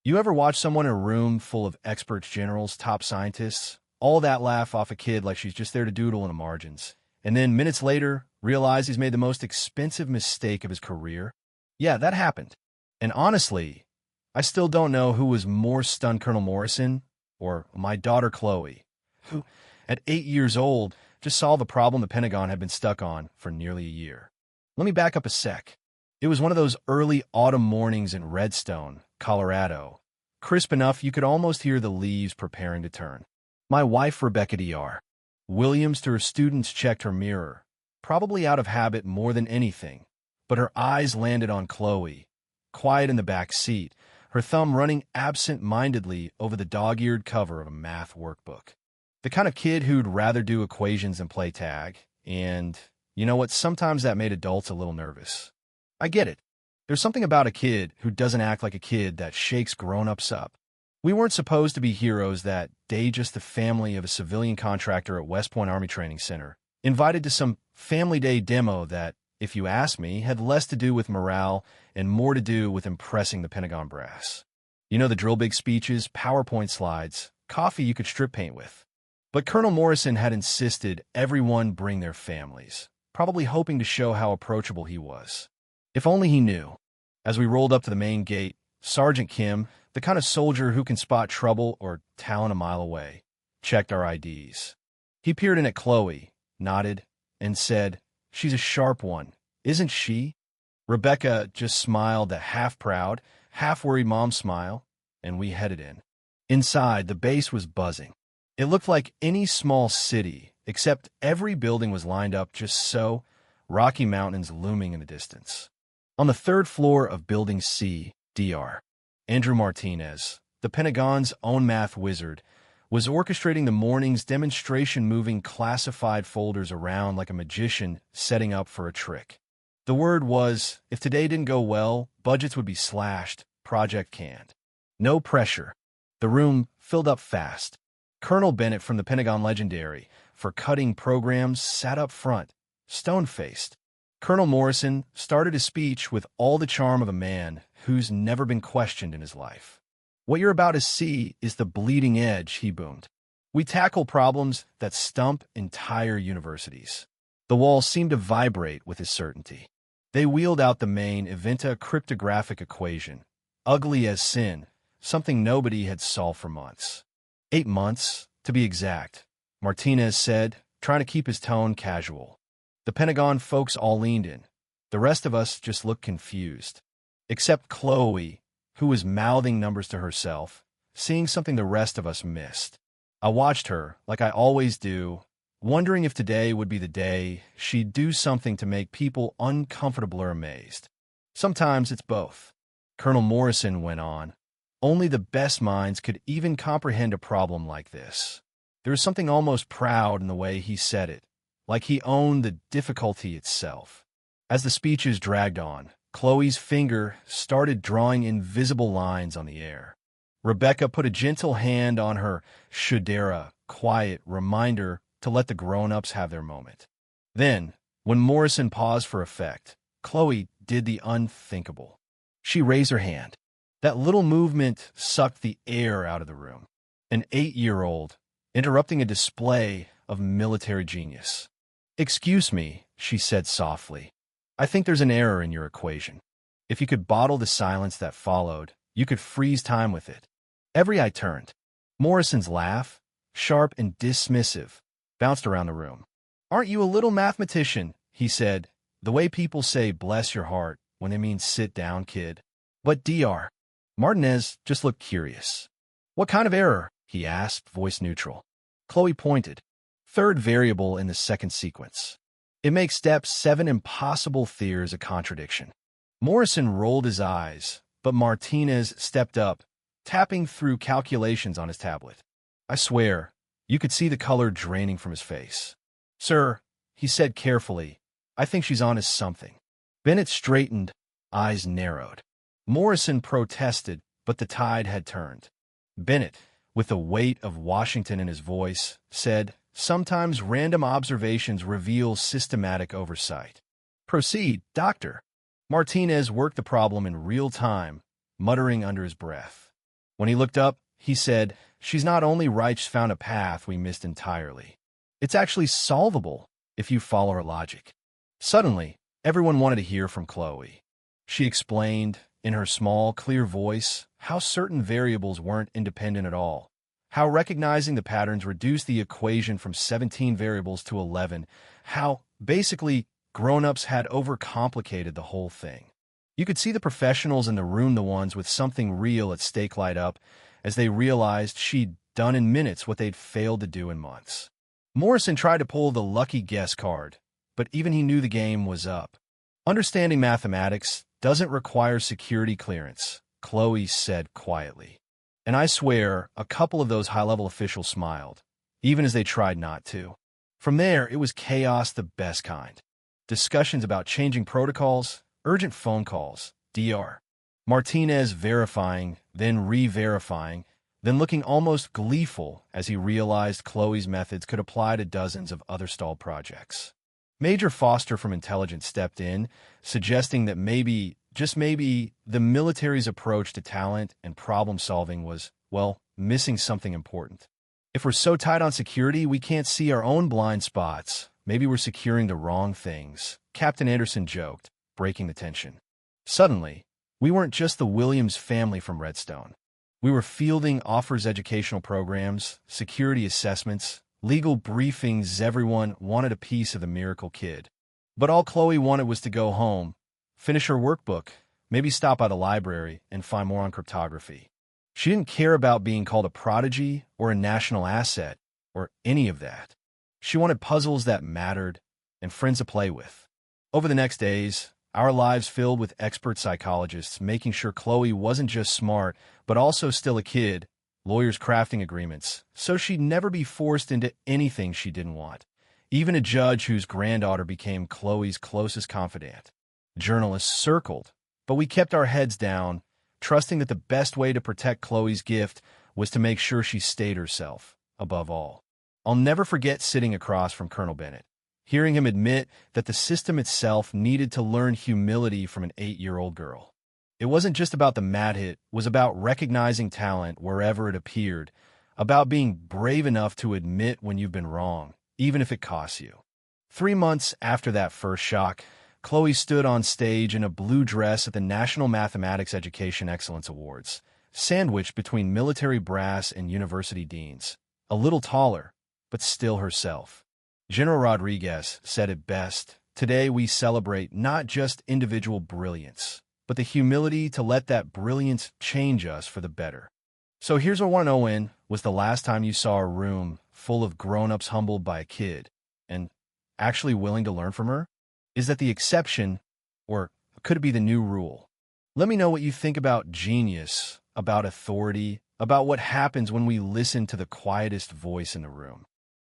You ever watch someone in a room full of experts, generals, top scientists, all that laugh off a kid like she's just there to doodle in the margins, and then minutes later realize he's made the most expensive mistake of his career? Yeah, that happened. And honestly, I still don't know who was more stunned, Colonel Morrison or my daughter Chloe, who, at 8 years old, just solved a problem the Pentagon had been stuck on for nearly a year. Let me back up a sec. It was one of those early autumn mornings in Redstone, Colorado, crisp enough you could almost hear the leaves preparing to turn. My wife, Rebecca Dr. Williams, to her students checked her mirror, probably out of habit more than anything, but her eyes landed on Chloe, quiet in the back seat, her thumb running absent-mindedly over the dog-eared cover of a math workbook. The kind of kid who'd rather do equations than play tag, and you know what, sometimes that made adults a little nervous. I get it. There's something about a kid who doesn't act like a kid that shakes grown-ups up. We weren't supposed to be heroes that day, just the family of a civilian contractor at West Point Army Training Center, invited to some family day demo that, if you ask me, had less to do with morale and more to do with impressing the Pentagon brass. You know, the drill big speeches, PowerPoint slides, coffee you could strip paint with. But Colonel Morrison had insisted everyone bring their families, probably hoping to show how approachable he was. If only he knew. As we rolled up to the main gate, Sergeant Kim, the kind of soldier who can spot trouble or talent a mile away, checked our IDs. He peered in at Chloe, nodded, and said, "She's a sharp one, isn't she?" Rebecca just smiled a half-proud, half-worried mom smile, and we headed in. Inside, the base was buzzing. It looked like any small city, except every building was lined up just so, Rocky Mountains looming in the distance. On the third floor of Building C, Dr. Andrew Martinez, the Pentagon's own math wizard, was orchestrating the morning's demonstration, moving classified folders around like a magician setting up for a trick. The word was, if today didn't go well, budgets would be slashed, project canned. No pressure. The room filled up fast. Colonel Bennett from the Pentagon Legendary for cutting programs sat up front, stone-faced. Colonel Morrison started his speech with all the charm of a man who's never been questioned in his life. "What you're about to see is the bleeding edge," he boomed. "We tackle problems that stump entire universities." The walls seemed to vibrate with his certainty. They wheeled out the main Eventa cryptographic equation, ugly as sin, something nobody had solved for months. 8 months, to be exact, Martinez said, trying to keep his tone casual. The Pentagon folks all leaned in. The rest of us just looked confused. Except Chloe, who was mouthing numbers to herself, seeing something the rest of us missed. I watched her, like I always do, wondering if today would be the day she'd do something to make people uncomfortable or amazed. Sometimes it's both. Colonel Morrison went on. Only the best minds could even comprehend a problem like this. There was something almost proud in the way he said it, like he owned the difficulty itself. As the speeches dragged on, Chloe's finger started drawing invisible lines on the air. Rebecca put a gentle hand on her Shudera, quiet reminder to let the grown-ups have their moment. Then, when Morrison paused for effect, Chloe did the unthinkable. She raised her hand. That little movement sucked the air out of the room. An 8-year-old, interrupting a display of military genius. "Excuse me," she said softly. "I think there's an error in your equation. If you could bottle the silence that followed, you could freeze time with it." Every eye turned. Morrison's laugh, sharp and dismissive, bounced around the room. "Aren't you a little mathematician?" he said, the way people say "bless your heart" when they mean "sit down, kid." But Dr. Martinez just looked curious. "What kind of error?" he asked, voice neutral. Chloe pointed. "Third variable in the second sequence. It makes step 7 impossible theories a contradiction." Morrison rolled his eyes, but Martinez stepped up, tapping through calculations on his tablet. I swear, you could see the color draining from his face. "Sir," he said carefully, "I think she's on to something." Bennett straightened, eyes narrowed. Morrison protested, but the tide had turned. Bennett, with the weight of Washington in his voice, said, "Sometimes random observations reveal systematic oversight." "Proceed, doctor." Martinez worked the problem in real time, muttering under his breath. When he looked up, he said, "She's not only right, she's found a path we missed entirely. It's actually solvable if you follow her logic." Suddenly, everyone wanted to hear from Chloe. She explained, in her small, clear voice, how certain variables weren't independent at all, how recognizing the patterns reduced the equation from 17 variables to 11, how, basically, grown-ups had overcomplicated the whole thing. You could see the professionals in the room, the ones with something real at stake, light up as they realized she'd done in minutes what they'd failed to do in months. Morrison tried to pull the lucky guess card, but even he knew the game was up. "Understanding mathematics doesn't require security clearance," Chloe said quietly. And I swear, a couple of those high-level officials smiled, even as they tried not to. From there, it was chaos, the best kind. Discussions about changing protocols, urgent phone calls, Dr. Martinez verifying, then re-verifying, then looking almost gleeful as he realized Chloe's methods could apply to dozens of other stalled projects. Major Foster from Intelligence stepped in, suggesting that maybe, just maybe, the military's approach to talent and problem-solving was, well, missing something important. If we're so tight on security we can't see our own blind spots, maybe we're securing the wrong things, Captain Anderson joked, breaking the tension. Suddenly, we weren't just the Williams family from Redstone. We were fielding offers, educational programs, security assessments, legal briefings. Everyone wanted a piece of the miracle kid. But all Chloe wanted was to go home, finish her workbook, maybe stop by the library and find more on cryptography. She didn't care about being called a prodigy or a national asset or any of that. She wanted puzzles that mattered and friends to play with. Over the next days, our lives filled with expert psychologists making sure Chloe wasn't just smart, but also still a kid, lawyers crafting agreements, so she'd never be forced into anything she didn't want. Even a judge whose granddaughter became Chloe's closest confidant. Journalists circled, but we kept our heads down, trusting that the best way to protect Chloe's gift was to make sure she stayed herself, above all. I'll never forget sitting across from Colonel Bennett, hearing him admit that the system itself needed to learn humility from an 8-year-old girl. It wasn't just about the mad hit, it was about recognizing talent wherever it appeared, about being brave enough to admit when you've been wrong, even if it costs you. 3 months after that first shock, Chloe stood on stage in a blue dress at the National Mathematics Education Excellence Awards, sandwiched between military brass and university deans, a little taller, but still herself. General Rodriguez said it best, "Today we celebrate not just individual brilliance, but the humility to let that brilliance change us for the better." So here's what I want to know: when was the last time you saw a room full of grown-ups humbled by a kid and actually willing to learn from her? Is that the exception, or could it be the new rule? Let me know what you think about genius, about authority, about what happens when we listen to the quietest voice in the room.